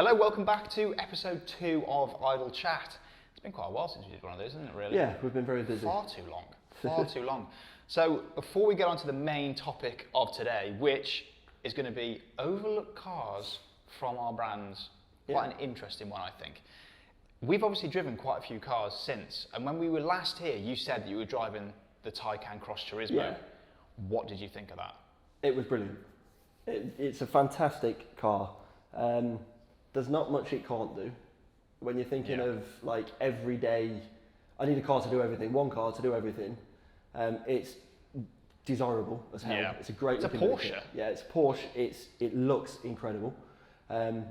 Hello, welcome back to episode 2 of Untitled Chat. It's been quite a while since we did one of those, isn't it, really? Yeah, we've been very busy. Far too long, far too long. So before we get on to the main topic of today, which is going to be overlooked cars from our brands, quite an interesting one, I think. We've obviously driven quite a few cars since, and when we were last here, you said that you were driving the Taycan Cross Turismo. Yeah. What did you think of that? It was brilliant. It's a fantastic car. There's not much it can't do. When you're thinking of like every day, I need a car to do everything, one car to do everything. It's desirable as hell. Yeah. It's a great looking Porsche. vehicle. Yeah, it's Porsche. It looks incredible.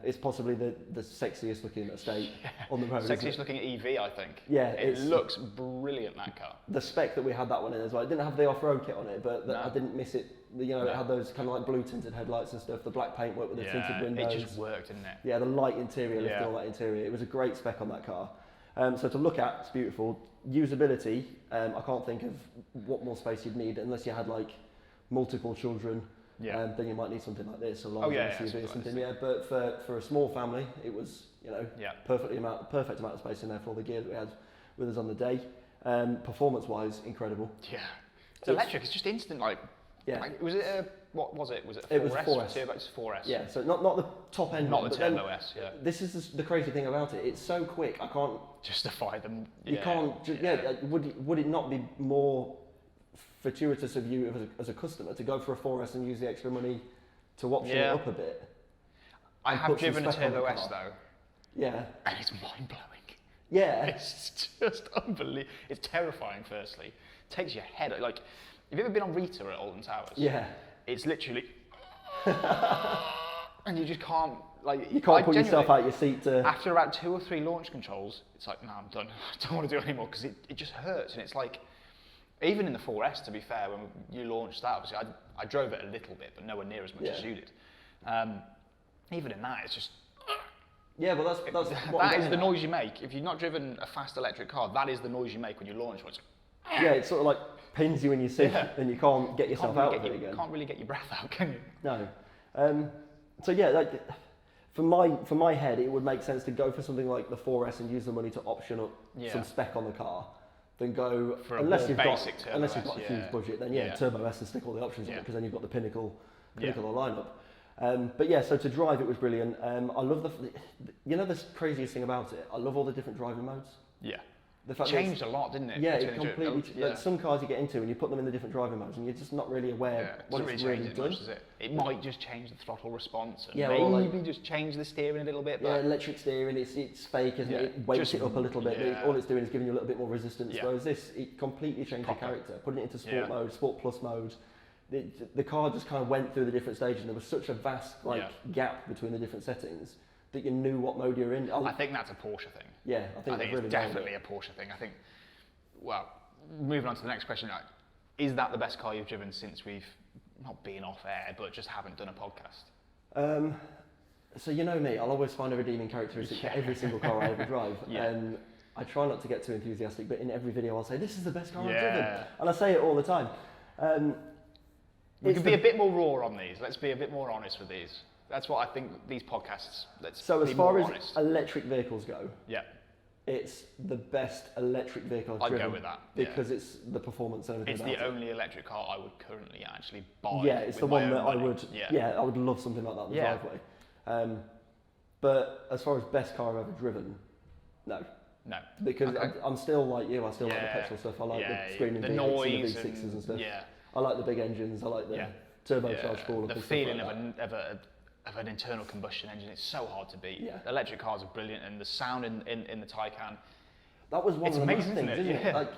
It's possibly the sexiest looking estate on the road. Sexiest looking EV, I think. Yeah, it looks brilliant, that car. The spec that we had that one in as well. It didn't have the off-road kit on it, but I didn't miss it. You know, it had those kind of like blue tinted headlights and stuff. The black paintwork with the tinted windows. It just worked, didn't it? Yeah, the light interior, lifting all that interior. It was a great spec on that car. So to look at, it's beautiful. Usability, I can't think of what more space you'd need unless you had like multiple children. Then you might need something like this, a large SUV or something. Yeah, but for a small family, it was perfect amount of space in there for all the gear that we had with us on the day. Performance-wise, incredible. Yeah, it's electric. It's just instant. Was it a what was it? Was it a 4S? It was 4S. It was 4S. Yeah, so not the top end. Not the Turbo S. Yeah. This is the crazy thing about it. It's so quick. I can't justify them. You can't. Would it not be more fortuitous of you as a customer to go for a 4S and use the extra money to option it up a bit? I have driven a Turbo S though. Yeah. And it's mind blowing. Yeah. It's just unbelievable. It's terrifying. Firstly, it takes your head. Like, have you ever been on Rita at Alton Towers? Yeah. It's literally, and you just can't you can't pull yourself out your seat to. After about 2 or 3 launch controls, it's like, no, I'm done. I don't want to do it anymore because it just hurts, and it's like. Even in the 4S, to be fair, when you launched that, obviously I drove it a little bit, but nowhere near as much as you did. Even in that, it's just. Yeah, well, that is the noise you make. If you've not driven a fast electric car, that is the noise you make when you launch. Yeah, it sort of like pins you in your seat, and you can't get yourself out of it again. You can't really get your breath out, can you? No. So yeah, like for my head, it would make sense to go for something like the 4S and use the money to option up some spec on the car. Then go for unless you've got a huge budget, then Turbo S and stick all the options on it because then you've got the pinnacle of the lineup. But yeah, so to drive it was brilliant. I love the craziest thing about it. I love all the different driving modes. Yeah. The fact changed a lot, didn't it? Yeah, it completely. Like some cars you get into and you put them in the different driving modes and you're just not really aware what it's really doing. Much, it might just change the throttle response and maybe just change the steering a little bit. Yeah, electric steering, it's fake, isn't it? It wakes it up a little bit. Yeah. All it's doing is giving you a little bit more resistance. Whereas this, it completely changed the character, putting it into sport mode, sport plus mode. The car just kind of went through the different stages and there was such a vast gap between the different settings that you knew what mode you're in. I think that's a Porsche thing. Yeah, I think it's definitely a Porsche thing. I think, well, moving on to the next question, is that the best car you've driven since we've not been off air, but just haven't done a podcast? So you know me, I'll always find a redeeming characteristic for every single car I ever drive. I try not to get too enthusiastic, but in every video I'll say, this is the best car I've driven. And I say it all the time. We could be a bit more raw on these. Let's be a bit more honest with these. That's what I think these podcasts, so as far as electric vehicles go, it's the best electric vehicle I've driven. I'd go with that. Because it's the performance and everything. It's the only electric car I would currently actually buy. Yeah, it's the one that I would, I would love something like that in the driveway. But as far as best car I've ever driven, no. No. Because I'm still like you, I still like the petrol stuff. I like the screaming V8s and the V6s and stuff. Yeah. I like the big engines, I like the turbocharged full. The feeling of an internal combustion engine, it's so hard to beat. The electric cars are brilliant, and the sound in the Taycan. That was one of the amazing things, isn't it? Like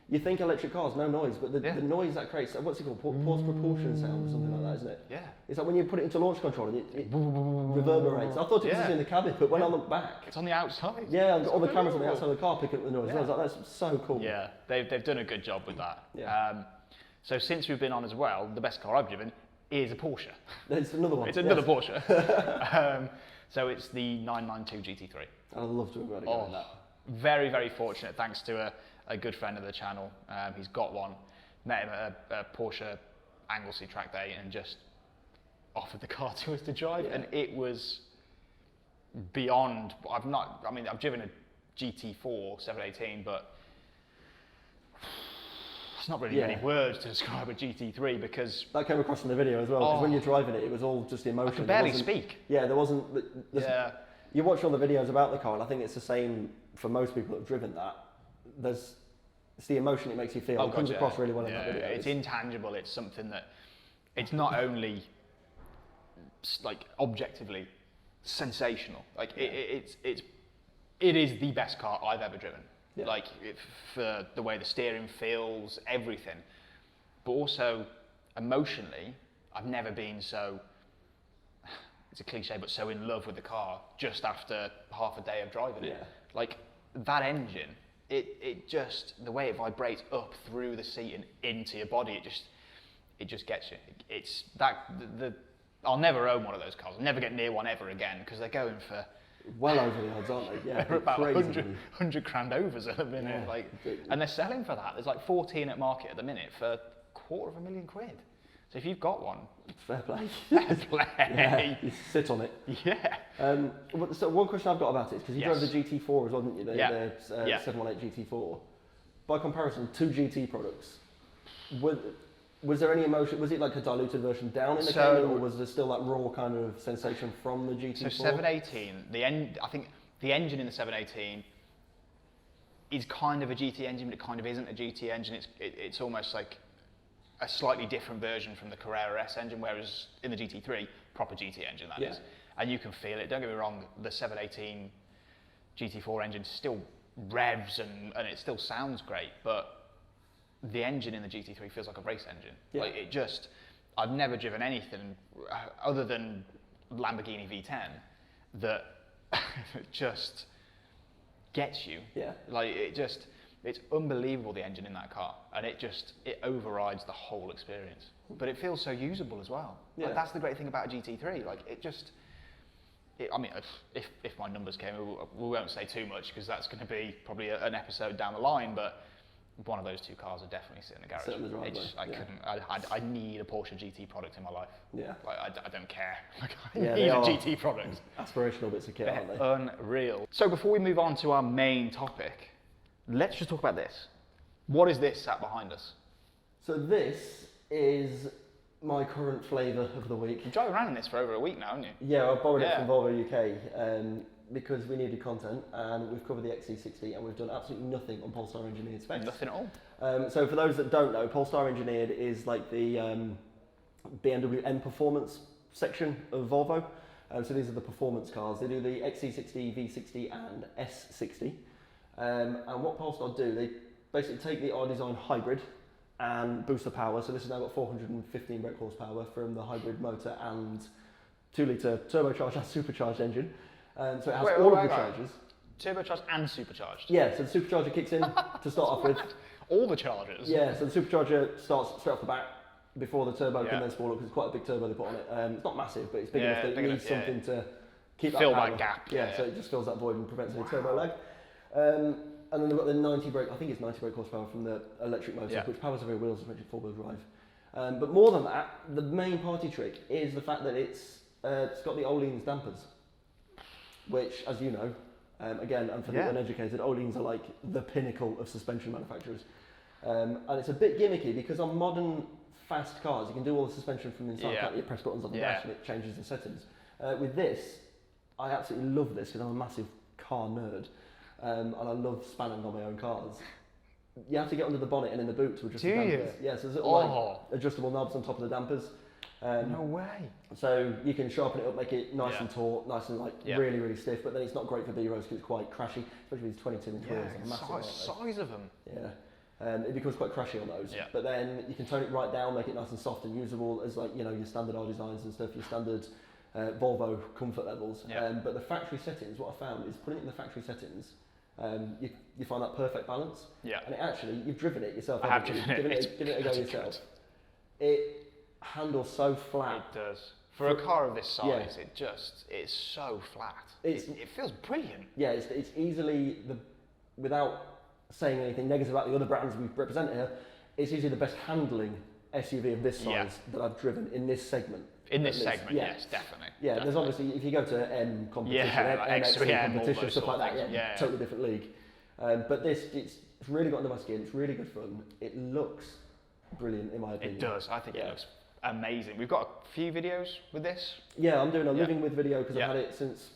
you think electric cars, no noise, but the noise that creates, what's it called? Forced propulsion sound or something like that, isn't it? Yeah. It's like when you put it into launch control and it reverberates. I thought it was in the cabin, but when I look back, it's on the outside. Yeah, I've got all the cameras on the outside of the car picking up the noise. I was like, that's so cool. Yeah, they've done a good job with that. Yeah. So since we've been on as well, the best car I've driven is a Porsche. It's another one. It's another Porsche. So it's the 992 GT3. I'd love to have got it that. Very, very fortunate, thanks to a good friend of the channel. He's got one. Met him at a Porsche Anglesey track day and just offered the car to us to drive, and it was beyond. I've driven a GT4 718, but it's not really many words to describe a GT3 because that came across in the video as well. Because when you're driving it, it was all just emotion. I could barely speak. Yeah, there wasn't. You watch all the videos about the car, and I think it's the same for most people that have driven that. It's the emotion it makes you feel. It comes across really well in that video. It's intangible. It's something that it's not only like objectively sensational. Like it is the best car I've ever driven. Yeah. Like for the way the steering feels, everything. But also emotionally, I've never been so. It's a cliche, but so in love with the car just after half a day of driving it. Like that engine. It just, the way it vibrates up through the seat and into your body, it just gets you. It's that, I'll never own one of those cars. I'll never get near one ever again because they're going for... Well over the odds, aren't they? Yeah, they're about 100 grand overs at the minute. And they're selling for that. There's like 14 at market at the minute for £250,000. So if you've got one... Fair play. Fair play. Yeah, you sit on it. Yeah. So one question I've got about it is because you drove the GT4 as well, didn't you? The 718 GT4. By comparison, two GT products, was there any emotion? Was it like a diluted version down in the cane, or was there still that raw kind of sensation from the GT4? So 718, I think the engine in the 718 is kind of a GT engine, but it kind of isn't a GT engine. It's almost like a slightly different version from the Carrera S engine, whereas in the GT3, proper GT engine that is. And you can feel it. Don't get me wrong, the 718 GT4 engine still revs and it still sounds great, but the engine in the GT3 feels like a race engine. Yeah. Like I've never driven anything other than Lamborghini V10 that just gets you. Yeah. Like it's unbelievable, the engine in that car, and it overrides the whole experience. But it feels so usable as well. Yeah. Like, that's the great thing about a GT3. Like if my numbers came, we won't say too much because that's going to be probably an episode down the line. But one of those two cars would definitely sit in the garage. Sit in the driveway. I need a Porsche GT product in my life. Yeah. Like I don't care. Like I need a GT product. Aspirational bits of kit, aren't they? Unreal. So before we move on to our main topic, let's just talk about this. What is this sat behind us? So this is my current flavour of the week. You've drove around in this for over a week now, haven't you? Yeah, I borrowed it from Volvo UK because we needed content, and we've covered the XC60 and we've done absolutely nothing on Polestar Engineered specs. Nothing at all. So for those that don't know, Polestar Engineered is like the Bmw M performance section of Volvo. So these are the performance cars. They do the XC60, V60 and S60. And what Polestar do, they basically take the R-Design hybrid and boost the power. So this has now got 415 brake horsepower from the hybrid motor and 2-litre turbocharged and supercharged engine. So it has all of the chargers. Turbocharged and supercharged? Yeah, so the supercharger kicks in to start off with. All the chargers? Yeah, so the supercharger starts straight off the bat before the turbo can then spool up, because it's quite a big turbo they put on it. It's not massive, but it's big enough that it needs something to keep fill that that gap. Yeah, so it just fills that void and prevents any turbo lag. And then they've got the 90 brake horsepower from the electric motor, which powers the rear wheels, which is four-wheel drive. But more than that, the main party trick is the fact that it's got the Öhlins dampers, which, as you know, again, and for the uneducated, Öhlins are like the pinnacle of suspension manufacturers. And it's a bit gimmicky because on modern fast cars, you can do all the suspension from inside. You press buttons on the dash and it changes the settings. With this, I absolutely love this because I'm a massive car nerd. And I love spanning on my own cars. You have to get under the bonnet and in the boot to adjust the dampers. Yeah, so there's little like adjustable knobs on top of the dampers. No way. So you can sharpen it up, make it nice and taut, nice and like really, really stiff, but then it's not great for B-roads because it's quite crashy, especially these 22-inch wheels. Size of them. Yeah. It becomes quite crashy on those. Yeah. But then you can tone it right down, make it nice and soft and usable as like, you know, your standard R designs and stuff, your standard Volvo comfort levels. But the factory settings, what I found is putting it in the factory settings, you find that perfect balance. Yeah. And it actually, you've driven it yourself. I have driven it. Give it a go yourself. It handles so flat. It does. For a car of this size, it's so flat. It feels brilliant. Yeah, it's easily, without saying anything negative about the other brands we represent here, it's easily the best handling SUV of this size that I've driven in this segment. In this segment, yes, definitely. Yeah, definitely. there's obviously, if you go to M competition, like MX competition, stuff like that, yeah, totally different league. But this, it's really got under my skin, it's really good fun. It looks brilliant in my opinion. It does, I think it looks amazing. We've got a few videos with this. Yeah, I'm doing a living with video because I've had it since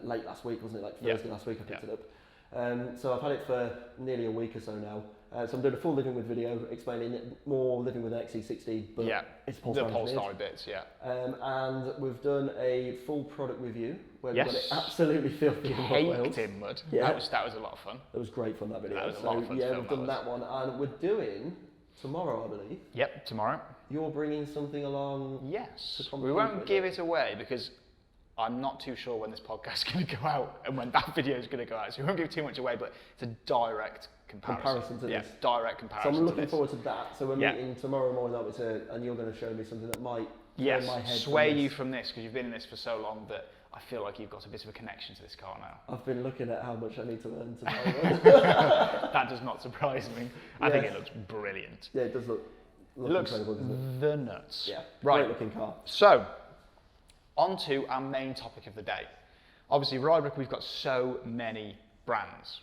late last week, wasn't it? Like Thursday last week I picked it up. So I've had it for nearly a week or so now. So I'm doing a full living with video, explaining it more living with an XC60, but it's the Polestar bits, and we've done a full product review where we got it absolutely filthy in caked in mud. Yeah. That was a lot of fun. It was great fun, that video. That was a lot of fun to film, we've done that one, and we're doing tomorrow, I believe. Yep, tomorrow. You're bringing something along. Yes. We won't give it away because I'm not too sure when this podcast is going to go out and when that video is going to go out, so we won't give too much away, but it's a direct comparison to this. Direct comparison. So I'm looking forward to that. So we're meeting tomorrow morning, and you're going to show me something that might turn my head sway you from this, because you've been in this for so long that I feel like you've got a bit of a connection to this car now. I've been looking at how much I need to earn tomorrow. That does not surprise me. I think it looks brilliant. Yeah, it does look incredible, doesn't it? The nuts. Yeah, right. Great looking car. So, on to our main topic of the day. Obviously, Ride, we've got so many brands.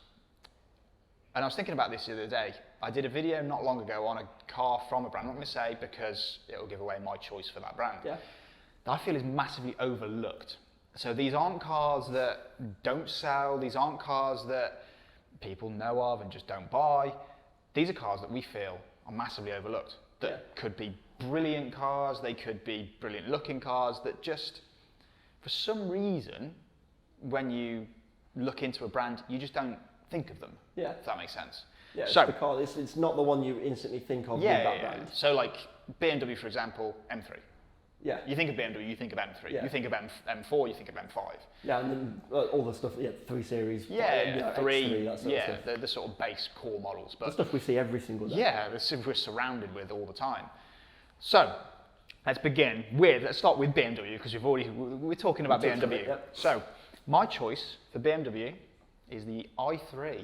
And I was thinking about this the other day. I did a video not long ago on a car from a brand. I'm not going to say because it will give away my choice for that brand. Yeah. That I feel is massively overlooked. So these aren't cars that don't sell. These aren't cars that people know of and just don't buy. These are cars that we feel are massively overlooked. That could be brilliant cars. They could be brilliant looking cars that just, for some reason, when you look into a brand, you just don't think of them. Yeah. If that makes sense. Yeah, so the car, it's not the one you instantly think of with that brand. So like BMW, for example, M3. Yeah. You think of BMW, you think of M3. Yeah. You think of M4, you think of M5. Yeah, and then all the stuff, 3 Series. 3, X3, that sort of stuff. The sort of base core models. But the stuff we see every single day. Yeah, the stuff we're surrounded with all the time. So, let's start with BMW, because we're talking about BMW. So, my choice for BMW is the i3.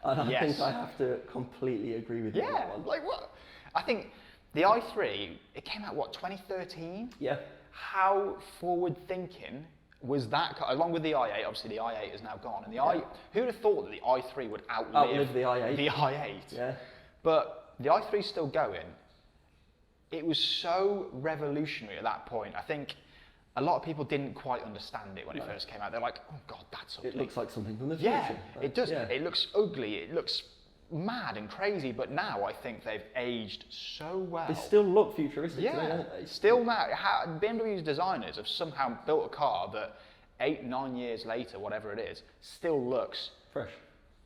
And I think I have to completely agree with you on that one. Like what? I think the i3, it came out, 2013? Yeah. How forward-thinking was that car? Along with the i8, obviously the i8 is now gone. And who would have thought that the i3 would outlive the i8? The i8. Yeah. But the i3 is still going. It was so revolutionary at that point. I think a lot of people didn't quite understand it when it first came out. They're like, oh God, that's ugly. It looks like something from the future. Yeah, it does. Yeah. It looks ugly. It looks mad and crazy. But now I think they've aged so well. They still look futuristic, don't they? Still now. BMW's designers have somehow built a car that 8-9 years later, whatever it is, still looks fresh.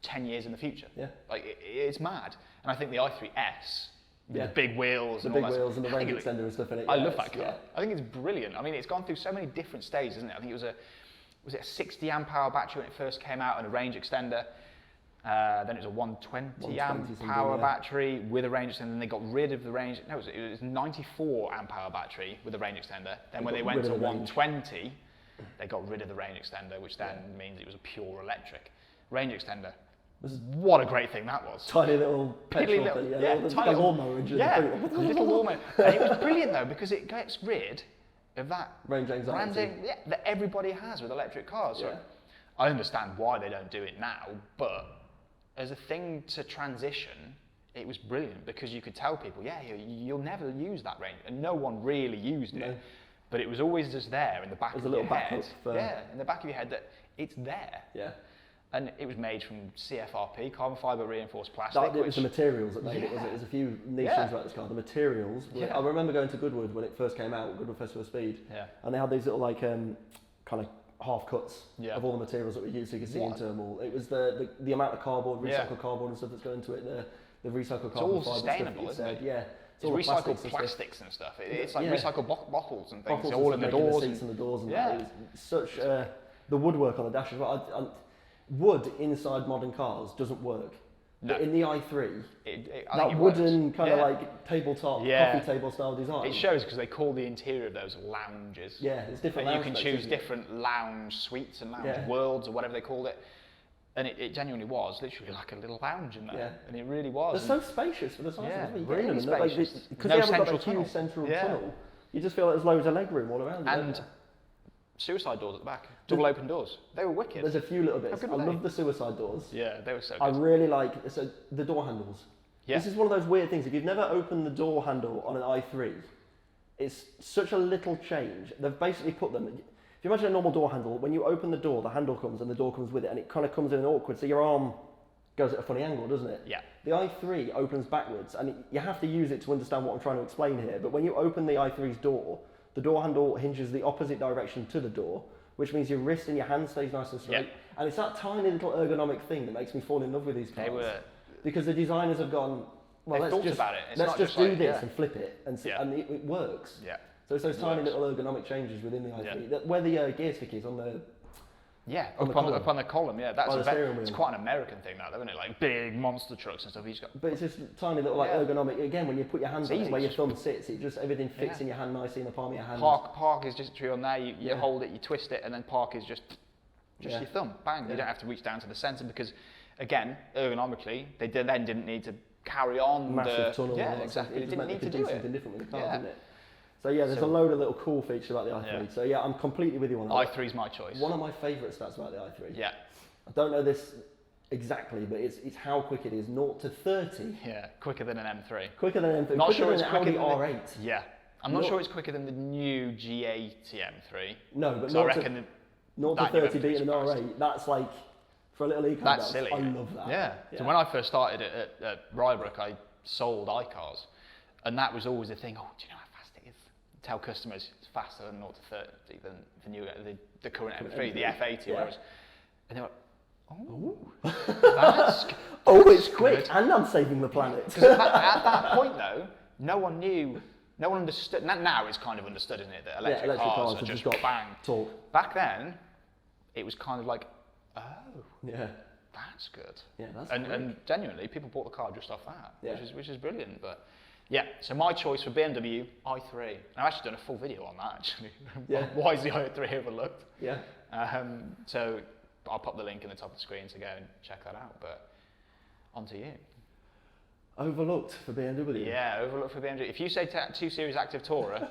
10 years in the future. Yeah. Like, it's mad. And I think the i3S, with the big wheels and all that. The big wheels and the range extender and stuff in it. I love that car. Yeah. I think it's brilliant. I mean, it's gone through so many different stages, isn't it? I think it was a 60 amp hour battery when it first came out and a range extender. Then it was a 120 amp hour battery with a range extender. Then they got rid of the range. No, it was 94 amp hour battery with a range extender. Then when they went to 120, they got rid of the range extender, which then means it was a pure electric range extender. What a great thing that was. Tiny little petrol thing, tiny lawnmower engine. Little lawnmower. And it was brilliant though, because it gets rid of that range anxiety that everybody has with electric cars. So I understand why they don't do it now, but as a thing to transition, it was brilliant because you could tell people, you'll never use that range, and no one really used it. But it was always just there in the back of your head. In the back of your head that it's there. Yeah. And it was made from CFRP, carbon fibre reinforced plastic. It was the materials that made it, wasn't it? There's a few niche things about this car. The materials. I remember going to Goodwood when it first came out, Goodwood Festival of Speed. Yeah. And they had these little kind of half cuts of all the materials that we used, so you could see into them all. It was the amount of cardboard, recycled cardboard and stuff that's going into it, the recycled carbon fibre. It's all sustainable, isn't it? Yeah. It's recycled plastics and stuff. It's like recycled bottles and things. Bottles all in the doors. The seats and the doors and that. It was such the woodwork on the dash as well. Wood inside modern cars doesn't work. No. But in the i3, that wooden kind of like tabletop, coffee table style design. It shows because they call the interior of those lounges. Yeah, it's different. And you can choose different lounge suites and lounge worlds or whatever they called it. And it genuinely was literally like a little lounge in there. Yeah. And it really was. They're so spacious for the size Yeah, of them. really spacious. Because No they haven't got central that tunnel. huge central Yeah. tunnel, you just feel like there's loads of leg room all around. And suicide doors at the back. Double open doors. They were wicked. There's a few little bits. How good I were they? love the suicide doors. Yeah, they were so I good. really like the door handles. Yeah. This is one of those weird things. If you've never opened the door handle on an i3, it's such a little change. They've basically put them. If you imagine a normal door handle, when you open the door, the handle comes and the door comes with it, and it kind of comes in an awkward. So your arm goes at a funny angle, doesn't it? Yeah. The i3 opens backwards, and you have to use it to understand what I'm trying to explain here. But when you open the i3's door, the door handle hinges the opposite direction to the door, which means your wrist and your hand stays nice and straight. Yeah. And it's that tiny little ergonomic thing that makes me fall in love with these cars. They were. Because the designers have gone, well, They've let's thought just, about it. It's let's not just just do like- this yeah. and flip it, and, Yeah. and it works. Yeah. So it's those It tiny works. little ergonomic changes within the i3. Yeah. That, where the gear stick is on the... Yeah, On the up on column. the column, yeah. That's By the steering it's wheel. quite an American thing, that, isn't it? Like big monster trucks and stuff. He's got. But it's just tiny little like Yeah. ergonomic, again, when you put your hands It's on it, easy, where your just- thumb sits, it just, everything fits Yeah. in your hand nicely in the palm of your hand. Park is just true on there. You Yeah. hold it, you twist it, and then park is just Yeah. your thumb. Bang. Yeah. You don't have to reach down to the centre because, again, ergonomically, they then didn't need to carry on Massive the tunnel. Yeah, and all that exactly. stuff. They It just didn't meant need they to could do do it. something different with the car, Yeah. didn't it? So yeah, there's a load of little cool features about the i3. Yeah. So yeah, I'm completely with you on that. i3's my choice. One of my favourite stats about the i3. Yeah, I don't know this exactly, but it's how quick it is. 0 to 30. yeah, quicker than an M3. Quicker than M3. Not quicker sure than it's an quicker Audi than R8. Yeah, I'm not Not- sure it's quicker than the new G80 M3. No, but So I 0 to, reckon 0 to that new 30 M3 beating is an fast. R8, that's like, for a little eco That's box, silly. I love that. Yeah. So when I first started at Rybrook, I sold iCars, and that was always the thing. Oh, do you know how fast it is? Tell customers it's faster than 0 to 30 than the new the current M3, the F80, Yeah. whereas, and they were, oh, that's good. Oh, it's quick, and I'm saving the planet. Because at that point though, no one knew. No one understood. Now it's kind of understood, isn't it? That electric cars are have just got bang. torque. Back then, it was kind of like, oh, Yeah, that's good. yeah, that's And, quick. and genuinely, people bought the car just off that, Yeah. which is brilliant. But yeah, so my choice for BMW i3. And I've actually done a full video on that actually. Yeah. Why is the i3 overlooked? Yeah. So I'll pop the link in the top of the screen to go and check that out. But on to you. Overlooked for BMW. Yeah, overlooked for BMW. If you say 2 Series Active Tourer,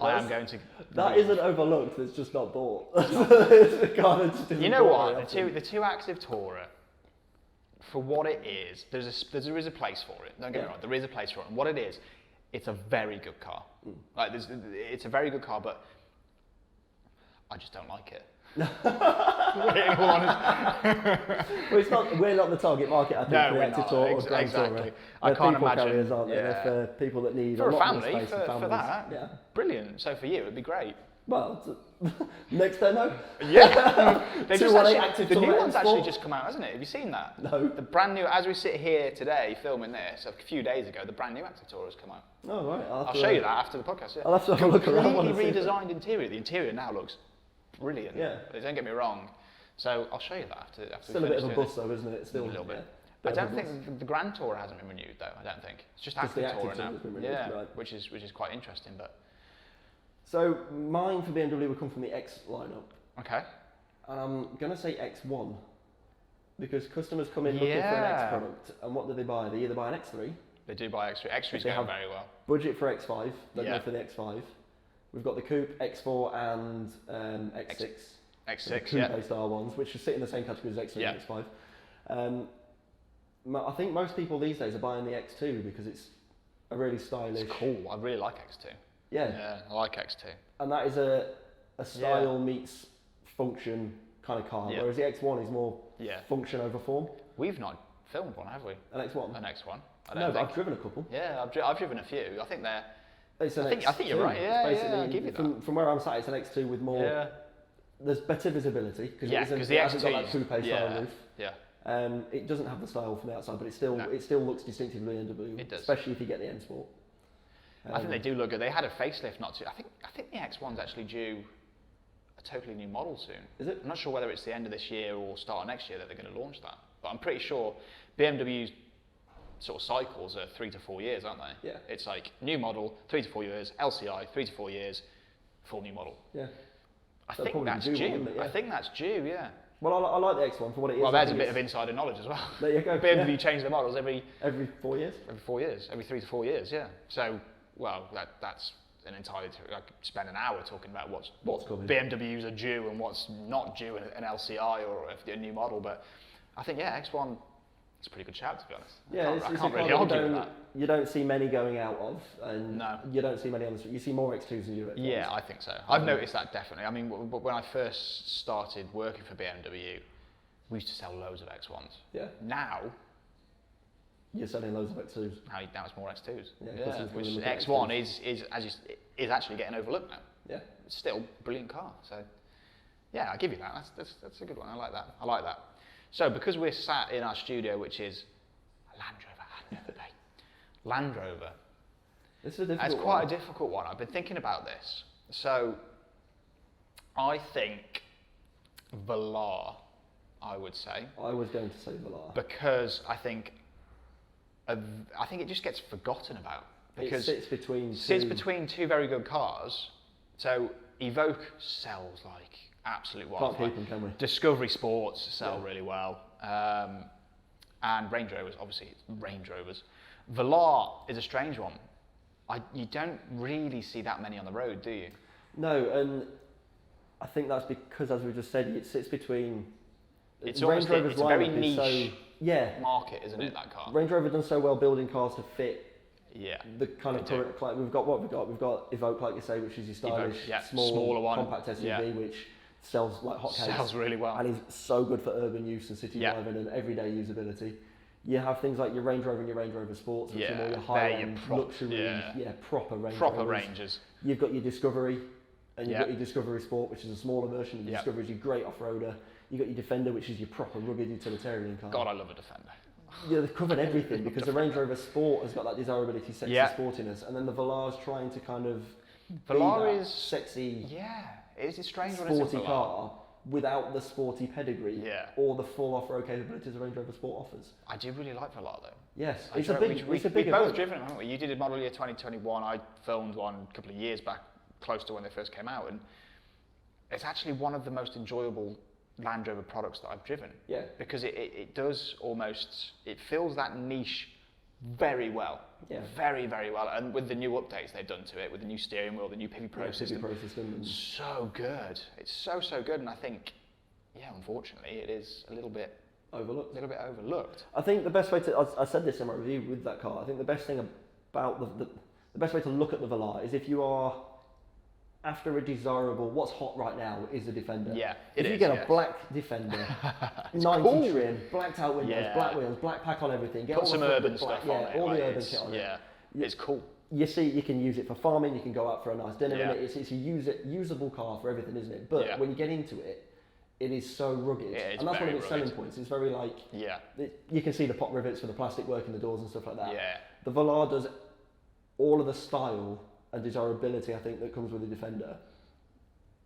I am going to. That isn't overlooked, it's just not bought. It's a car that just isn't You know bought what? very The two Active Tourer, for what it is, there is a place for it. Don't get me Yeah. wrong, there is a place for it. And what it is, it's a very good car. Like it's a very good car, but I just don't like it. Being all honest. Well, it's not, we're not the target market, I think, No, for the we're Active not. Tour or Grand Exactly. Tourer. I They're can't people imagine- carriers, aren't they? yeah. They're for people that need For a a lot more family, space for and families. that, Yeah. brilliant. So for you, it'd be great. Well, next demo. Yeah. They just 218 actually, Active the new Tourer one's M4. actually just come out, hasn't it? Have you seen that? No. The brand new, as we sit here today filming this, a few days ago, the brand new Active Tourer has come out. Oh, right. I'll show you that after the podcast. Yeah. I'll have to have a look around. I wanna Completely see it. redesigned interior. The interior now looks brilliant. Yeah. Don't get me wrong. So I'll show you that after Still we a bit finish of a doing bus, though, isn't it? It's still a little bit. yeah, I bit of don't a bus. think the Grand Tourer hasn't been renewed though. I don't think it's just Just the Active Tourer Active now. Tourer has been renewed, Yeah, right. which is quite interesting. But So mine for BMW would come from the X lineup, okay. and I'm gonna say X1 because customers come in looking for an X Yeah. product, and what do they buy? They either buy an X3, They do buy X3. X3's They going have- very well. budget for X5, they Yeah. go for the X5. We've got the Coupe, X4, and X6. X6, the yeah. coupe style ones, which sit in the same category as X3 Yeah. and X5. I think most people these days are buying the X2 because it's a really stylish. It's cool. I really like X2. Yeah. Yeah, I like X2. And that is a style meets function kind of car, Yeah. whereas the X1 is more Yeah. function over form. We've not filmed one, have we? An X1? An X1. I No, don't but think. I've driven a couple. Yeah, I've driven a few. I think they're. It's an I think you're X2. right. Yeah, It's yeah, I'll give you from where I'm sat, it's an X2 with more. Yeah. There's better visibility because Yeah, it because isn't, the it hasn't got that X2's coupe style yeah, roof. yeah. It doesn't have the style from the outside, but it still No. looks distinctively BMW. It does. Especially if you get the M Sport. I think they do look good. They had a facelift not too. I think the X1's actually due a totally new model soon. Is it? I'm not sure whether it's the end of this year or start of next year that they're going to launch that. But I'm pretty sure BMW's sort of cycles are 3 to 4 years, aren't they? Yeah. It's like new model, 3 to 4 years, LCI, 3 to 4 years, full new model. Yeah. I That'd think probably that's be due, due. wouldn't it? Yeah. I think that's due, yeah. Well, I like the X1 for what it is. Well, there's a bit of insider knowledge as well. There you go. BMW change their models every 4 years. Every 4 years, every 3 to 4 years, yeah. So, well, that's an entirely. I could spend an hour talking about what's coming. BMWs are due and what's not due in an LCI or a new model. But I think X1 is a pretty good shout, to be honest. Yeah, I can't really argue with that. You don't see many going out of, and No. you don't see many on the street. You see more X2s than you do X1s. Yeah, I think so. I've noticed that definitely. I mean, when I first started working for BMW, we used to sell loads of X1s. Yeah. Now you're selling loads of X2s. now it's more X2s. Yeah, which look at X1 X2s. is actually getting overlooked now. Yeah. It's still a brilliant car. So yeah, I give you that. That's a good one. I like that. So because we're sat in our studio, which is a Land Rover, Land Rover. It's a difficult It's quite a difficult one. I've been thinking about this. So I think Velar, I would say. I was going to say Velar. Because I think it just gets forgotten about. Because it sits between two very good cars. So Evoque sells like absolute wildfire. Can't keep them, can we? Discovery Sports sell really well. And Range Rovers, obviously, Range Rovers. Velar is a strange one. You don't really see that many on the road, do you? No, and I think that's because, as we just said, it sits between. It's almost it's a very niche yeah. market, isn't it? That car. Range Rover done so well building cars to fit. Yeah. The kind of current, like we've got We've got Evoque, like you say, which is your stylish, smaller one, compact SUV, which sells like hotcakes. Sells really well, and is so good for urban use and city driving and everyday usability. You have things like your Range Rover and your Range Rover Sports, which are more your high-end, luxury, proper Range Rovers. Ranges. You've got your Discovery, and you've got your Discovery Sport, which is a smaller version. And your Discovery is your great off-roader. You've got your Defender, which is your proper rugged utilitarian car. God, I love a Defender. Yeah, they've covered everything because the Range Rover Sport has got that desirability, sexy sportiness, and then the Velar's trying to kind of Velar is sexy. Yeah, it's a strange sporty car without the sporty pedigree or the full off-road capabilities a Range Rover Sport offers. I do really like Velar though. Yes, we've both driven them, haven't we? You did a model year 2021. I filmed one a couple of years back, close to when they first came out, and it's actually one of the most enjoyable Land Rover products that I've driven. Yeah. Because it does almost, it fills that niche very well. Yeah. Very, very well. And with the new updates they've done to it, with the new steering wheel, the new PV Pro system. So good. It's so good. And I think, unfortunately, it is a little bit overlooked. I think the best way to, I said this in my review with that car, I think the best thing about the best way to look at the Velar is if you are after a desirable, what's hot right now is a Defender. Yeah, if you get a black Defender, 90 trim, blacked out windows, black wheels, black pack on everything, put some urban stuff on it. All the urban kit on it. Yeah, it's cool. You see, you can use it for farming, you can go out for a nice dinner in it. It's a usable car for everything, isn't it? But when you get into it, it is so rugged. And that's one of its selling points. It's very like, you can see the pot rivets for the plastic work in the doors and stuff like that. Yeah. The Velar does all of the style and desirability, I think, that comes with the Defender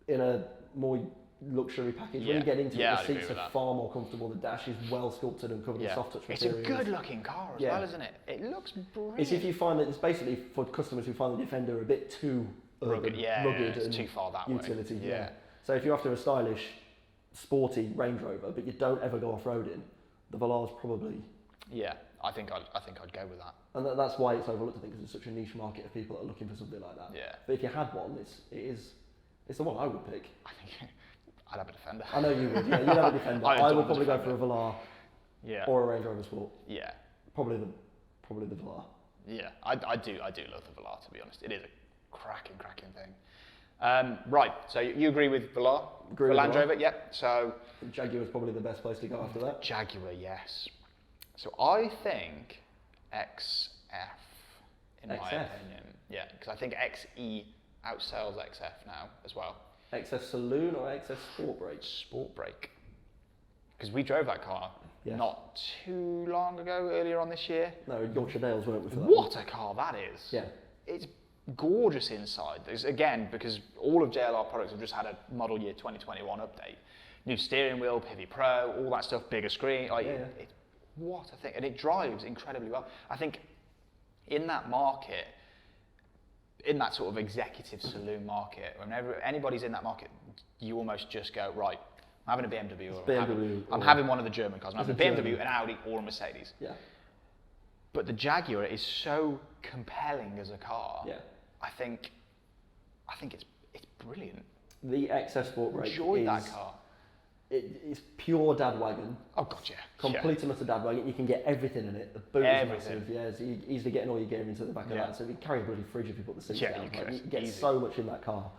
in a more luxury package. When you get into it, the seats are far more comfortable, the dash is well sculpted and covered in soft touch materials. It's a good looking car as well, isn't it? It looks brilliant. It's if you find that it's basically for customers who find the Defender a bit too rugged it's and too far that utility. way. So if you're after a stylish, sporty Range Rover, but you don't ever go off-roading, the Velar's probably... Yeah, I think I'd go with that. And that's why it's overlooked, I think, because it's such a niche market of people that are looking for something like that. Yeah. But if you had one, it's the one I would pick. I think I'd have a Defender. I know you would. Yeah, you'd have a Defender. I would probably go for a Velar. Yeah. Or a Range Rover Sport. Yeah. Probably the Velar. Yeah, I do love the Velar, to be honest. It is a cracking thing. Right. So you agree with Velar? Agree with Land Velar. Rover? Yeah. So Jaguar's probably the best place to go after that. Jaguar, yes. So I think XF, in my opinion. Yeah, because I think XE outsells XF now as well. XF Saloon or XF Sport Brake? Sport Brake. Because we drove that car not too long ago, earlier on this year. No, Yorkshire Dales weren't we for that? What a car that is. Yeah. It's gorgeous inside. There's, again, because all of JLR products have just had a model year 2021 update. New steering wheel, PV Pro, all that stuff, bigger screen. What a thing. And it drives incredibly well. I think in that market, in that sort of executive saloon market, whenever anybody's in that market, you almost just go, right, I'm having a BMW. Or BMW. I'm having one of the German cars. I'm having a BMW, German. an Audi, or a Mercedes. Yeah. But the Jaguar is so compelling as a car. Yeah. I think it's brilliant. The XF Sport Break Enjoyed that car. It's pure dad wagon. Oh god, yeah. Complete and utter dad wagon. You can get everything in it. The boot Everything. is massive. Yeah, so you're easily getting all your gear into the back of that. So you carry a bloody fridge if you put the seats down. You get Easy. so much in that car.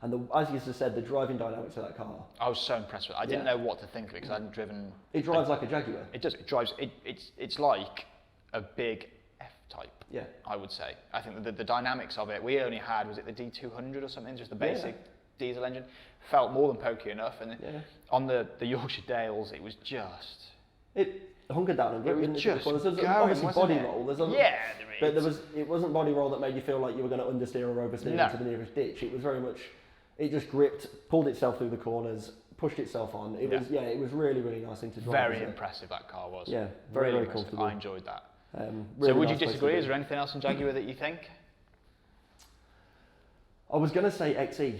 And as you just said, the driving dynamics of that car. I was so impressed with it. I didn't know what to think of it because I hadn't driven. It drives like a Jaguar. It does. It drives. It's like a big F-Type. Yeah. I would say. I think the dynamics of it. We only had, was it the D200 or something? Just the basic diesel engine. Felt more than pokey enough. And on the Yorkshire Dales, it was just. It hunkered down and it was just there's going, obviously body it? roll. There's there is. But it wasn't body roll that made you feel like you were going to understeer or oversteer into the nearest ditch. It was very much. It just gripped, pulled itself through the corners, pushed itself on. It was really, really nice thing to drive. Very impressive that car was. Yeah, very, really very comfortable. I enjoyed that. Really so would nice you disagree? Is there anything else in Jaguar that you think? I was going to say XE,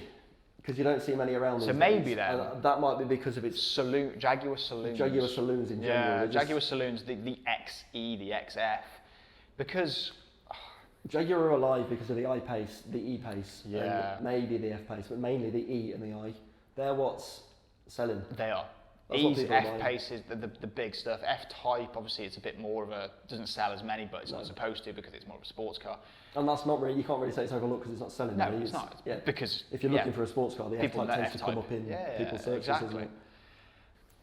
because you don't see many around. So maybe then. That might be because of its Jaguar Saloons. Jaguar Saloons in general. Yeah, Jaguar Saloons, the XE, the XF, because. Jaguar are alive because of the I-Pace, the E-Pace, and maybe the F-Pace, but mainly the E and the I. They're what's selling. They are. E's, F-Pace is the big stuff. F-Type, obviously, it's a bit more of a, doesn't sell as many, but it's not supposed to because it's more of a sports car. And that's not really, you can't really say it's overlooked because it's not selling. No, really. it's not. Yeah. Because if you're looking for a sports car, the people F-Type tends to come up in people's searches. Exactly.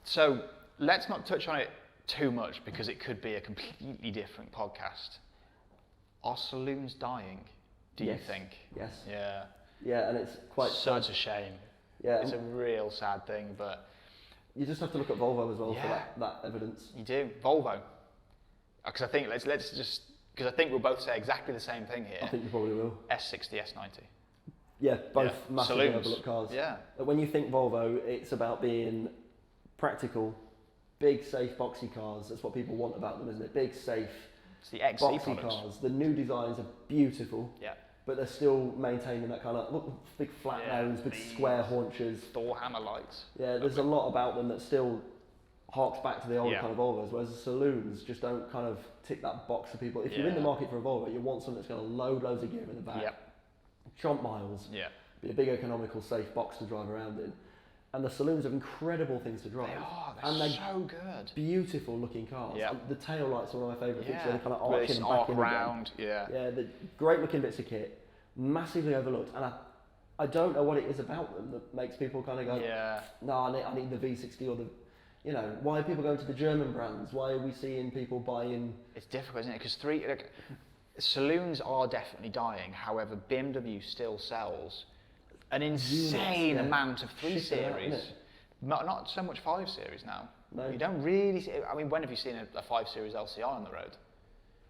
So let's not touch on it too much because it could be a completely different podcast. Are saloons dying, do you think? Yes. Yeah. Yeah, and it's quite such a shame. Yeah. It's a real sad thing, but you just have to look at Volvo as well for that evidence. You do. Volvo. Because I think let's just because I think we'll both say exactly the same thing here. I think you probably will. S60, S90. Yeah, both massively overlooked cars. Yeah. But when you think Volvo, it's about being practical, big, safe, boxy cars. That's what people want about them, isn't it? Big, safe. It's the XC boxy products. Cars. The new designs are beautiful. Yeah. But they're still maintaining that kind of big flat nose, big square haunches. Thor hammer lights. Yeah, there's a lot about them that still harks back to the old kind of Volvos, whereas the saloons just don't kind of tick that box for people. If you're in the market for a Volvo, you want something that's going to load loads of gear in the back, chomp miles, be a big economical, safe box to drive around in. And the saloons have incredible things to drive. They are, they're so good. Beautiful looking cars. Yeah. The tail lights are one of my favourite features. They're kind of really arcing and back in round. Yeah, the great looking bits of kit, massively overlooked. And I don't know what it is about them that makes people kind of go, no, I need the V60 or the, you know, why are people going to the German brands? Why are we seeing people buying? It's difficult, isn't it? Because saloons are definitely dying. However, BMW still sells an insane amount of 3 Series. Not so much 5 Series now. No. You don't really see, I mean, when have you seen a 5 Series LCI on the road?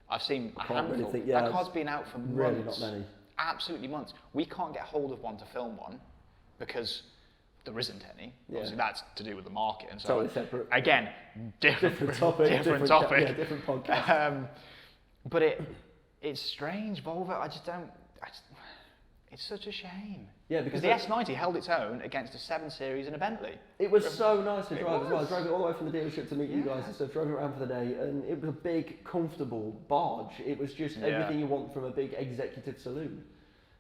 I've seen a handful. Really think, that car's been out for months. Really not many. Absolutely months. We can't get hold of one to film one because there isn't any. Obviously that's to do with the market and so totally separate. Again, different topic. Different podcast. But it's strange, Volvo. It's such a shame. Yeah, because the S90 held its own against a 7 Series and a Bentley. It was so nice to drive as well. I drove it all the way from the dealership to meet you guys and stuff, drove it around for the day, and it was a big, comfortable barge. It was just everything you want from a big executive saloon.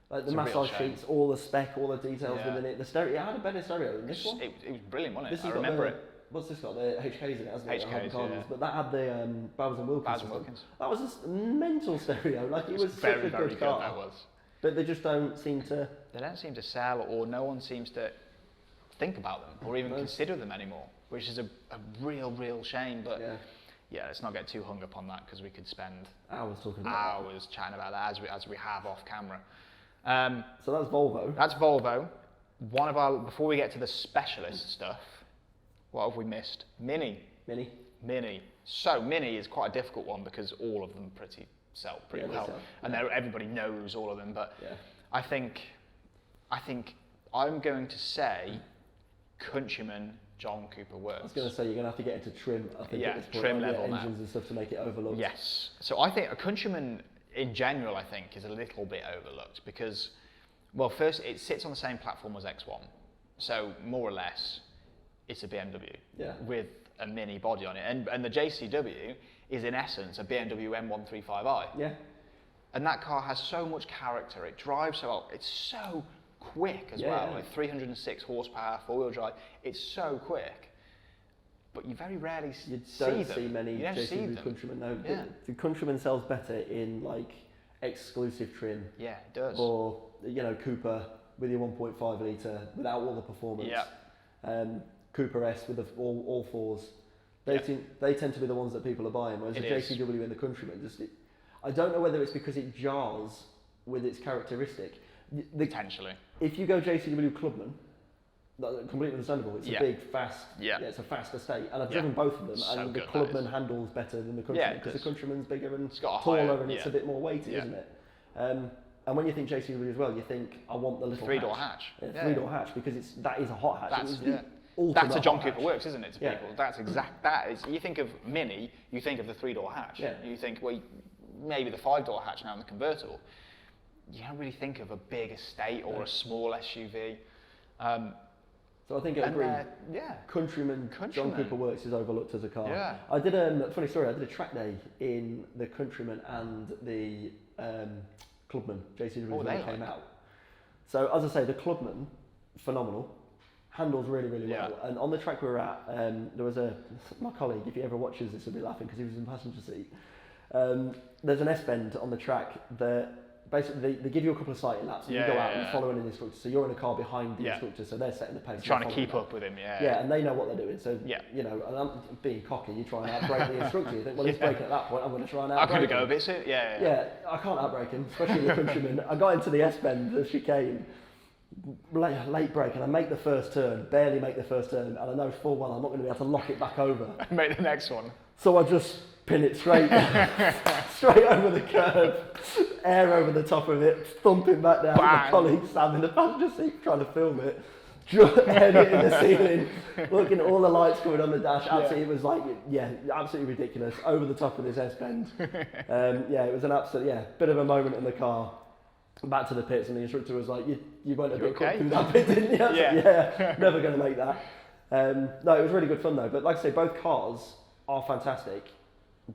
Like the massage sheets, all the spec, all the details within it. The stereo, it had a better stereo than this one. It was brilliant, wasn't it? I remember it. What's this got? The HKs in it, hasn't it? HKs, But that had the Bowers and Wilkins. That was a mental stereo. Like it was very, such a very good car. That was. But they just don't seem to. They don't seem to sell, or no one seems to think about them, or even consider them anymore, which is a real shame. But let's not get too hung up on that because we could spend hours talking about chatting about that as we have off camera. So that's Volvo. That's Volvo. One of our, before we get to the specialist stuff, what have we missed? Mini. So Mini is quite a difficult one because all of them sell pretty well, and everybody knows all of them. But I think I'm going to say Countryman John Cooper Works. I was going to say you're going to have to get into trim. I think at this point, trim level now. Engines and stuff to make it overlooked. Yes. So I think a Countryman in general, I think, is a little bit overlooked because, well, first it sits on the same platform as X1, so more or less, it's a BMW Yeah. with a mini body on it. And the JCW is in essence a BMW M135i. Yeah. And that car has so much character, it drives so well, it's so quick as well, Yeah. like 306 horsepower, four-wheel drive, it's so quick. But you very rarely see them. You don't see many you don't see JCB them. Countryman. No, Yeah. the Countryman sells better in like exclusive trim. Yeah, it does. Or Cooper with your 1.5 litre without all the performance. Yeah. Cooper S with all fours. They tend to be the ones that people are buying. Whereas the JCW and the Countryman, I don't know whether it's because it jars with its characteristic. Potentially. If you go JCW Clubman, that's completely understandable. It's a big, fast. Yeah. It's a fast estate, and I've driven both of them, So and the good, Clubman handles better than the Countryman because the Countryman's bigger and taller, and it's a bit more weighty, isn't it? And when you think JCW as well, you think I want the little three-door hatch. Three-door hatch because that is a hot hatch. That's a John Cooper hatch. Works, isn't it, to people? That's that is. You think of Mini, you think of the three-door hatch. Yeah. You think, well, maybe the five-door hatch now in the convertible. You don't really think of a big estate or a small SUV. So I think I agree. Countryman. John Cooper Works is overlooked as a car. Yeah. I did a funny story. I did a track day in the Countryman and the Clubman JCW when it came out. So as I say, the Clubman, phenomenal, handles really well. And on the track we were at, there was my colleague. If he ever watches this, he'll be laughing because he was in the passenger seat. There's an S-bend on the track that. Basically, they give you a couple of sighting laps and you go out and follow an instructor. So you're in a car behind the instructor, so they're setting the pace. Trying to keep up with him, and they know what they're doing. So, and I'm being cocky, you try and outbrake the instructor. You think, well, he's braking at that point, I'm going to try and outbrake him. I could go a bit soon, Yeah, I can't outbrake him, especially in the Countryman. I got into the S-bend, the chicane, late brake, and I make the first turn, barely make the first turn, and I know full well I'm not going to be able to lock it back over. Make the next one. So I just pin it straight over the curb, air over the top of it, thumping back down. My colleague Sam in the passenger seat trying to film it, head it in the ceiling, looking at all the lights coming on the dash. Absolutely, it was like, absolutely ridiculous. Over the top of this S-bend. It was an absolute, bit of a moment in the car. Back to the pits, and the instructor was like, "You went a bit quick through that pit, didn't you?" Never going to make that. No, it was really good fun though. But like I say, both cars are fantastic.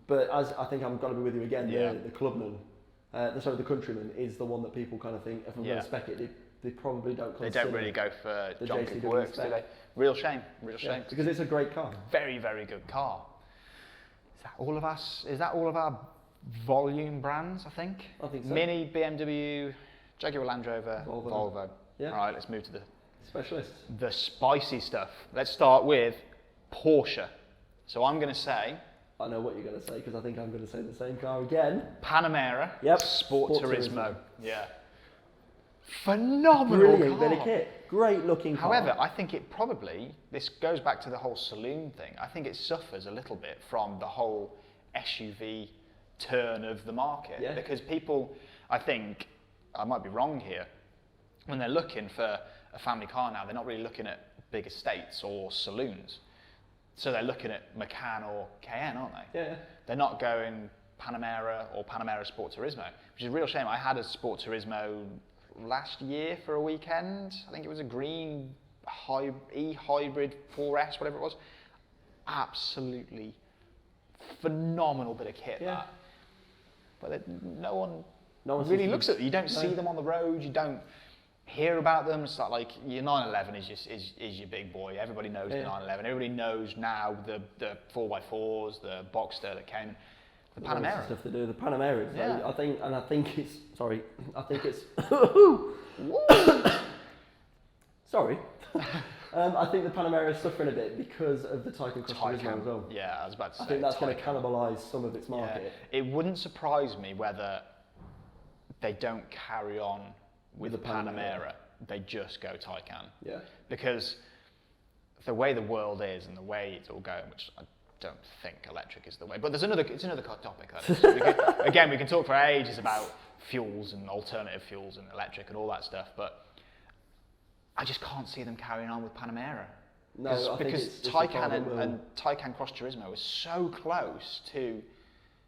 But as I think I'm going to be with you again, the Clubman, the Countryman is the one that people kind of think, if I'm going to spec it, they probably don't consider. They don't really go for John Cooper Works, do they? Real shame. Because it's a great car. Very, very good car. Is that all of our volume brands, I think? I think so. Mini, BMW, Jaguar Land Rover, Volvo. Yeah. All right, let's move to the specialists. The spicy stuff. Let's start with Porsche. So I'm going to say... I know what you're going to say because I think I'm going to say the same car again. Panamera. Yep. Sport Turismo. Yeah. Phenomenal Brilliant car. bit of kit. Great looking car. However, I think it probably, this goes back to the whole saloon thing, I think it suffers a little bit from the whole SUV turn of the market. Yeah. Because people, I think, I might be wrong here, when they're looking for a family car now, they're not really looking at big estates or saloons. So they're looking at Macan or Cayenne, aren't they? Yeah. They're not going Panamera or Panamera Sport Turismo, which is a real shame. I had a Sport Turismo last year for a weekend. I think it was a green e-hybrid 4S, whatever it was. Absolutely phenomenal bit of kit, that. But no one really looks at them. You don't see them on the road. You don't hear about them. It's like your 911 is your big boy. Everybody knows the 911. Everybody knows now the 4x4s, the Boxster that came. The Panamera. Stuff to do. The Panamera. Yeah. I think it's. Sorry. I think it's. Sorry. I think the Panamera is suffering a bit because of the Taycan Cross Turismo as well. Yeah, I was about to say. I think that's going to cannibalise some of its market. Yeah. It wouldn't surprise me whether they don't carry on with the Panamera. They just go Taycan. Yeah. Because the way the world is and the way it's all going, which I don't think electric is the way. But it's another topic. Again, we can talk for ages about fuels and alternative fuels and electric and all that stuff, but I just can't see them carrying on with Panamera. No, because Taycan and Taycan Cross Turismo is so close to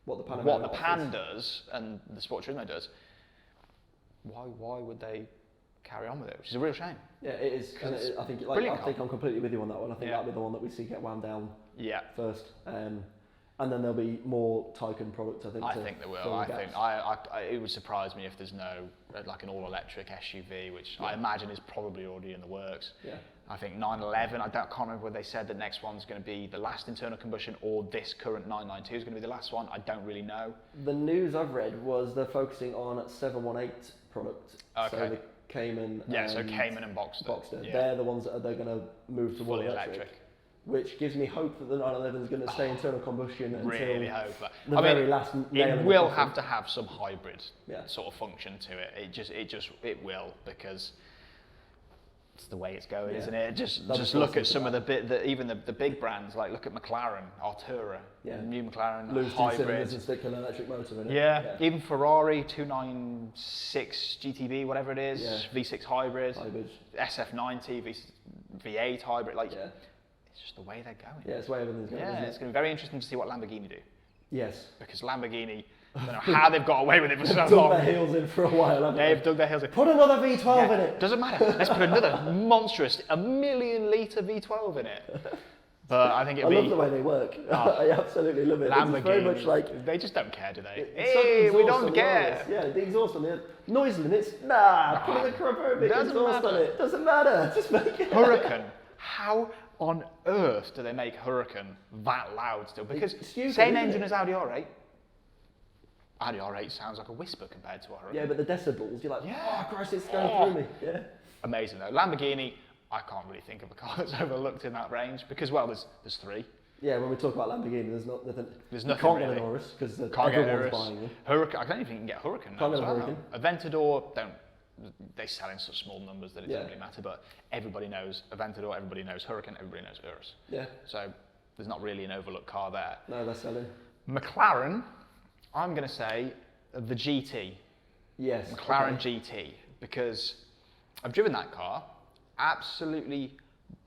what the Pan does and the Sport Turismo does. Why would they carry on with it, which is a real shame. Yeah, it is. And I think I'm completely with you on that one. I think that'll be the one that we see get wound down first. And then there'll be more Taycan products, I think. I think there will. It would surprise me if there's no like an all-electric SUV, which I imagine is probably already in the works. Yeah. I think 911. I can't remember whether they said the next one's going to be the last internal combustion or this current 992 is going to be the last one. I don't really know. The news I've read was they're focusing on 718 product. Okay. So the Cayman. So Cayman and Boxster. Yeah. They're the ones that they're going to move to fully electric. Which gives me hope that the 911 is going to stay internal combustion until really hope that. the very last nail. It will have to have some hybrid sort of function to it. It will, because it's the way it's going, isn't it? Just look at some of even the big brands, like look at McLaren, Artura, new McLaren lose hybrid, and stick an electric motor in it. Yeah, even Ferrari 296 GTB, whatever it is, V6 hybrid. SF90 V8 hybrid, it's just the way they're going. Yeah, it's the way everything's going. Yeah, it's going to be very interesting to see what Lamborghini do. Yes. Because Lamborghini, I don't know how they've got away with it for so long. Dug their heels in for a while, haven't they? They've dug their heels in. Put another V12 in it. Doesn't matter. Let's put another monstrous, 1 million litre V12 in it. But I think I love the way they work. I absolutely love it. Lamborghini, it's very much like they just don't care, do they? Hey, we don't care. Yeah, the exhaust on it. Noise limits? Nah, put a bit exhaust on it. Doesn't matter. Just make it. Huracan. How on earth do they make Huracan that loud still? Because same engine as Audi R8. Audi R8 sounds like a whisper compared to a Huracan. Yeah, but the decibels, you're like, oh Christ, it's going through me. Yeah. Amazing though. Lamborghini, I can't really think of a car that's overlooked in that range because, well, there's three. Yeah, when we talk about Lamborghini, there's nothing. There's nothing. You can't really. get an Urus because everyone's buying them. Huracan, I don't even think you can get Huracan now as well. Aventador, they sell in such small numbers that it doesn't really matter, but everybody knows Aventador, everybody knows Huracan, everybody knows Urus. Yeah. So there's not really an overlooked car there. No, they're selling. McLaren, I'm going to say the GT. Yes. McLaren GT, because I've driven that car. Absolutely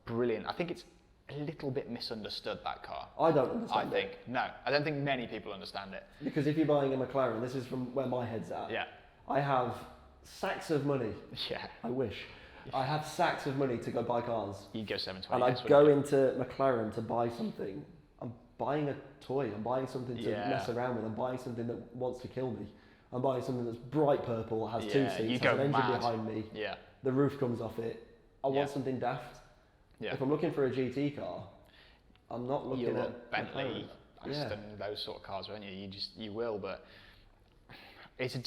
brilliant. I think it's a little bit misunderstood, that car. I don't understand it. No, I don't think many people understand it. Because if you're buying a McLaren, this is from where my head's at. Yeah. I have sacks of money. Yeah. I wish. Yeah. I have sacks of money to go buy cars. You'd go 720. And I go into McLaren to buy something. I'm buying a toy. I'm buying something to mess around with. I'm buying something that wants to kill me. I'm buying something that's bright purple, has 2 seats, has an engine behind me. Yeah. The roof comes off it. I want something daft. Yeah. If I'm looking for a GT car, I'm not looking at Bentley, Aston, those sort of cars, won't you? You will, but it's a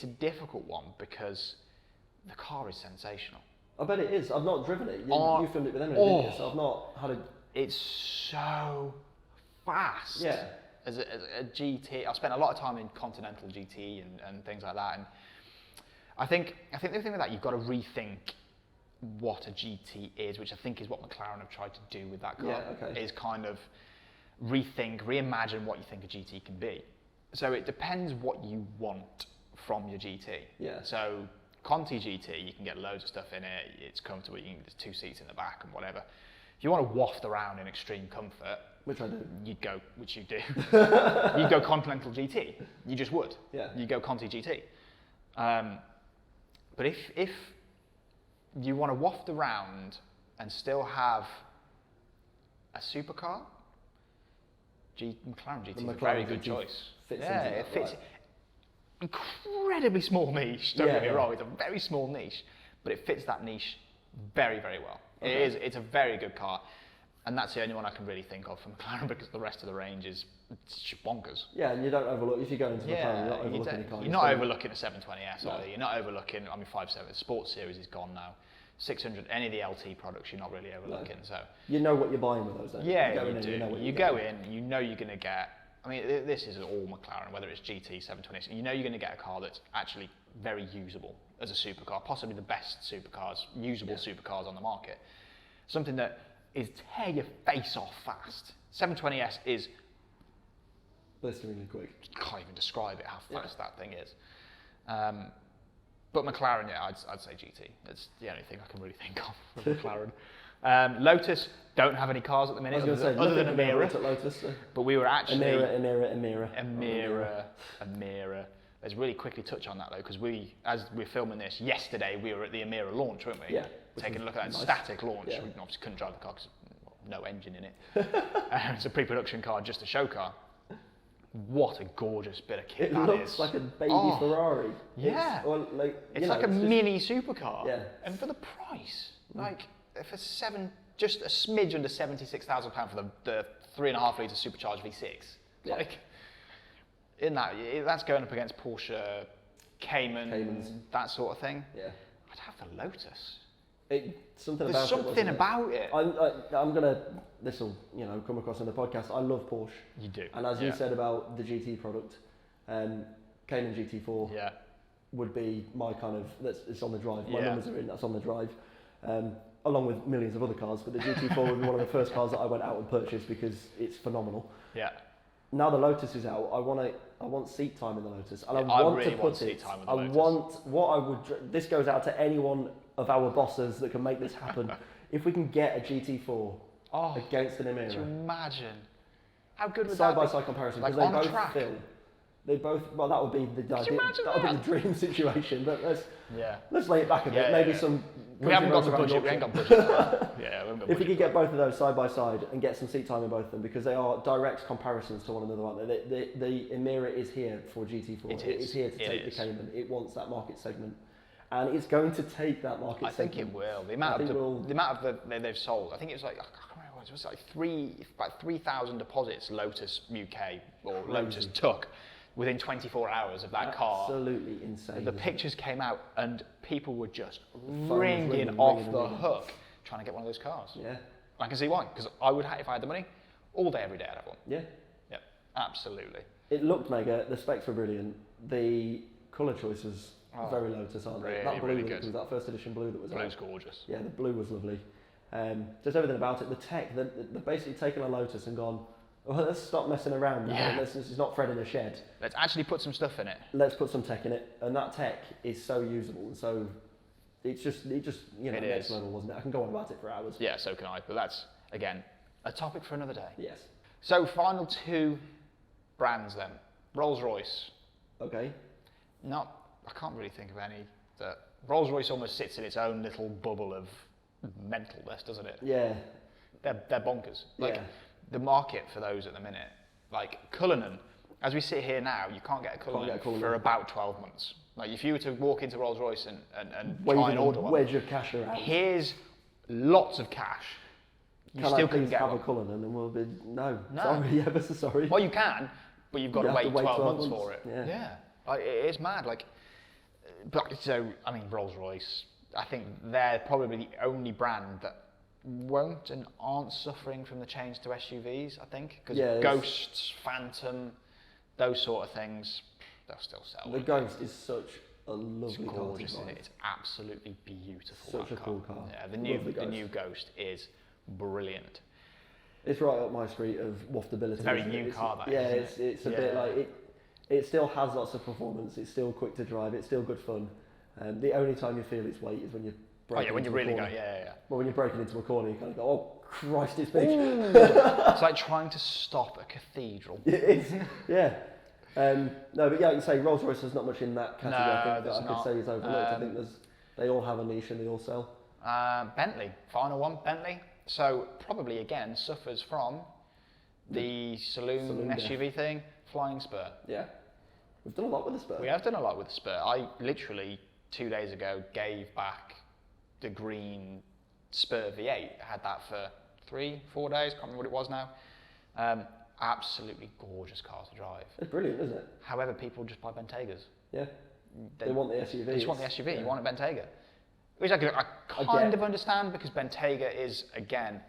difficult one because the car is sensational. I bet it is. I've not driven it. You filmed it with Emily, didn't you? So I've not had a. It's so fast. Yeah. As a GT, I spent a lot of time in Continental GT and things like that, and I think the thing with that, you've got to rethink what a GT is, which I think is what McLaren have tried to do with that car. Yeah, okay. Is kind of reimagine what you think a GT can be. So it depends what you want from your GT. Yeah. So Conti GT, you can get loads of stuff in it. It's comfortable. There's 2 seats in the back and whatever. If you want to waft around in extreme comfort, which I do, which you do, you'd go Continental GT. You just would. Yeah. You go Conti GT. But if you want to waft around and still have a supercar, McLaren GT is a very good choice. It fits incredibly small niche. Don't get me wrong; it's a very small niche, but it fits that niche very, very well. Okay. It's a very good car, and that's the only one I can really think of from McLaren because the rest of the range is just bonkers. Yeah, and you don't overlook if you go into McLaren. You're not overlooking a car. You're not overlooking a 720S either. You're not overlooking. 5.7 Sports Series is gone now. 600, any of the LT products, you're not really overlooking. No. So you know what you're buying with those, don't you? Yeah, you do. You go in, you know you're going to get. I mean, this is all McLaren, whether it's GT, 720s. You know you're going to get a car that's actually very usable as a supercar, possibly the best supercars, usable supercars on the market. Something that is tear your face off fast. 720S is blisteringly quick. Can't even describe it how fast that thing is. But McLaren, I'd say GT. That's the only thing I can really think of from McLaren. Lotus don't have any cars at the minute, other than Emira. Lotus, but we were actually Emira. Emira. let's really quickly touch on that though, because as we're filming this, yesterday we were at the Emira launch, weren't we? Yeah. Taking a look at that nice. static launch. Yeah. We obviously couldn't drive the car because no engine in it. It's a pre-production car, just a show car. What a gorgeous bit of kit It that looks is. like a baby Oh, Ferrari. yeah. It's like a just- mini supercar. Yeah. And for the price, like for just a smidge under £76,000 for the 3.5 litre supercharged V6. Yeah. Like, that's going up against Porsche, Caymans. that sort of thing. Yeah. I'd have the Lotus. There's There's about something it, about it. I'm gonna. This will come across in the podcast. I love Porsche. You do. And as you said about the GT product, Cayman GT4 Yeah. would be my kind of. It's on the drive. My Yeah. numbers are in. That's on the drive. Along with millions of other cars, but the GT4 would be one of the first cars that I went out and purchased because it's phenomenal. Yeah. Now the Lotus is out. I want seat time in the Lotus, and Yeah, I want really to want put seat it. time in the I Lotus. want what I would. This goes out to anyone of our bosses that can make this happen. If we can get a GT4 against an Can you Emira, imagine? How good would side that by be? side comparison, Like because they on both track? fill. They both. Well, that would be the Could you ideal. imagine That would be that? the dream situation. But Yeah. let's lay it back a bit. Yeah, Maybe yeah. some. We haven't got the country roads budget. around We ain't Yorkshire. got budget. For that. Yeah, we haven't got If we budget could for get both of those side by side and get some seat time in both of them, because they are direct comparisons to one another, aren't they? The Emira is here for GT4. It It is. is here to It take is. the Cayman. It wants that market segment, and it's going to take that market I think segment. it will. The I amount think of they've sold. I think it was like I can't remember what it was. About 3,000 deposits. Lotus UK or Lotus took within 24 hours of that car. Absolutely insane. The pictures came out and people were just was ringing ringing, off ringing, the ringing. hook trying to get one of those cars. Yeah, I can see why, because I would have, if I had the money, all day, every day I'd have one. yeah. Yeah, absolutely. It looked mega. The specs were brilliant. The colour choices Oh, very Lotus, aren't they? really, That blue really that good. was that first edition blue that was Blue's out. gorgeous. Yeah, the blue was lovely. Just everything about it. The tech, they're basically taken a Lotus and gone, well, let's stop messing around now. Yeah. It's not Fred in a shed. Let's actually put some stuff in it. Let's put some tech in it. And that tech is so usable. And so it just It next is. level, wasn't it? I can go on about it for hours. Yeah, so can I. But that's, again, a topic for another day. Yes. So, final two brands then. Rolls-Royce. Okay. I can't really think of any that... Rolls-Royce almost sits in its own little bubble of mentalness, doesn't it? Yeah. They're bonkers. Like, Yeah. the market for those at the minute, like Cullinan, as we sit here now, you can't get a Cullinan Cullinan. for about 12 months. Like, if you were to walk into Rolls-Royce and try Waving and a order one, wedge of cash around. here's lots of cash. You Can still I couldn't please get have one. a Cullinan? And we'll be, no. No. Sorry, ever so sorry. Well, you can, but you've got You to have wait, to wait 12 12 months months, for it. yeah. Like, it's mad. Like, but so I mean, Rolls-Royce. I think they're probably the only brand that won't and aren't suffering from the change to SUVs. I think because Yeah, Ghosts, Phantom, those sort of things, they'll still sell. The won't Ghost is such a they? lovely It's car to gorgeous, isn't drive. it? It's absolutely beautiful. Such that a cool car. Yeah, Love the the Ghost. new Ghost is brilliant. It's right up my street of waftability. It's a very isn't it? new car, that, yeah, isn't it's a Yeah. bit like it still has lots of performance. It's still quick to drive. It's still good fun. The only time you feel its weight is when you're Oh braking yeah, when you into a really go, corner. yeah. Well, when you're braking into a corner, you kind of go, oh Christ, it's big. It's like trying to stop a cathedral. It is, yeah. No, but yeah, you say Rolls-Royce has not much in that category. No, I think that there's I could not. say is overlooked. I think they all have a niche and they all sell. Bentley, final one, Bentley. So probably again suffers from the saloon death. SUV thing, flying spur. Yeah, we've done a lot with the Spur. We have done a lot with the spur. I literally 2 days ago gave back the green Spur V8. I had that for 3-4 days. Can't remember what it was now. Absolutely gorgeous car to drive. It's brilliant, isn't it? However, people just buy Bentegas. Yeah. They want the SUV. They just want the SUV. Yeah. You want a Bentayga, which I kind of understand because Bentayga is again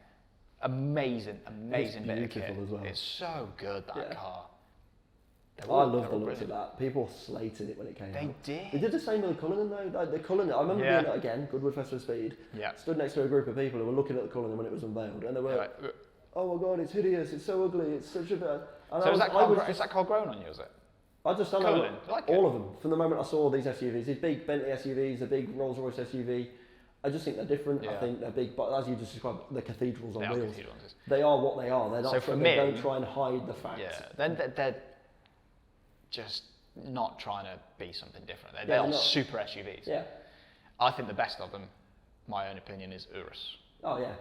amazing bit of kit. beautiful as well. It's so good that car. I love the looks of that. People slated it when it came They out. did. They did the same with the Cullinan though. Like, the Cullinan, I remember Yeah. being again Goodwood Festival of Speed. Yeah. Stood next to a group of people who were looking at the Cullinan when it was unveiled, and they were, Right. "Oh my God, it's hideous! It's so ugly! It's such a bad." And So I is that I car, was is just- that car grown on you? Is it? I just stand Cullinan, there, you like all it? of them. From the moment I saw these SUVs, these big Bentley SUVs, the big Rolls-Royce SUV, I just think they're different. I Yeah. think they're big, but as you just described, the cathedrals on They are wheels. cathedrals. They are what they are. They're not. So for they me- don't try and hide the fact. Yeah. They're just not trying to be something different. They're they're all not. super SUVs. Yeah. I think the best of them, my own opinion, is Urus. Oh yeah.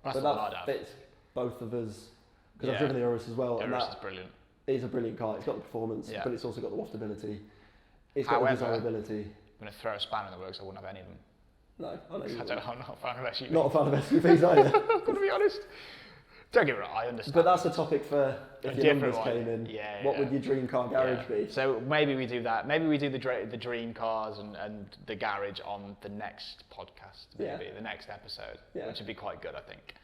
That's But the one I'd that have. fits both of us because I've Yeah. driven the Urus as well, and Urus that is brilliant. is a brilliant car. It's got the performance, Yeah. but it's also got the waftability. It's got However, the desirability. I'm going to throw a spanner in the works. I wouldn't have any of them. No, I know you I'm not a fan of SUVs. not a fan of SUVs, are you? I'm going to be honest. Don't get me wrong, I understand. But that's a topic for if your different numbers one. came in. Yeah, What yeah. would your dream car garage be? So maybe we do that. Maybe we do the dream cars and the garage on the next podcast, maybe the next episode, which would be quite good, I think.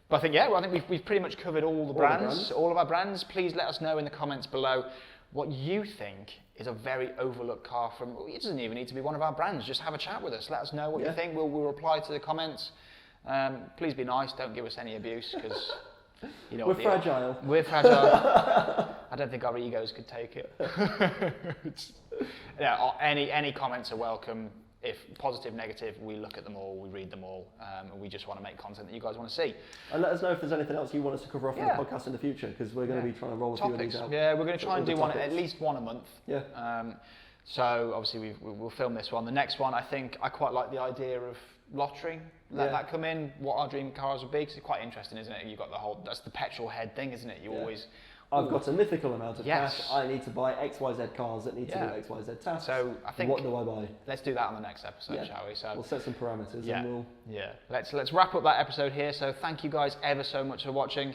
But I think I think we've pretty much covered all the brands, all of our brands. Please let us know in the comments below what you think is a very overlooked car from. It doesn't even need to be one of our brands. Just have a chat with us. Let us know what you think. We'll reply to the comments. Please be nice. Don't give us any abuse because. You know, We're fragile. We're fragile. I don't think our egos could take it. Any comments are welcome. If positive, negative, we look at them all, we read them all, and we just want to make content that you guys want to see. And let us know if there's anything else you want us to cover off in the podcast in the future, because we're going to be trying to roll a few of these out. Yeah, we're going to try and do one, at least one a month. Yeah. So obviously we'll film this one. The next one, I think I quite like the idea of lottery. Let that come in, what our dream cars would be, because it's quite interesting, isn't it? You've got that's the petrol head thing, isn't it? You always... I've got a mythical amount of cash, I need to buy XYZ cars that need to do XYZ tasks. So I think... What do I buy? Let's do that on the next episode, shall we? So we'll set some parameters and we'll... Yeah, let's wrap up that episode here. So thank you guys ever so much for watching.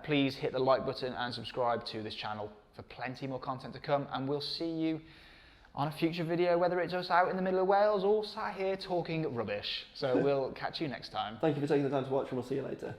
Please hit the like button and subscribe to this channel for plenty more content to come, and we'll see you on a future video, whether it's us out in the middle of Wales or sat here talking rubbish. So we'll catch you next time. Thank you for taking the time to watch, and we'll see you later.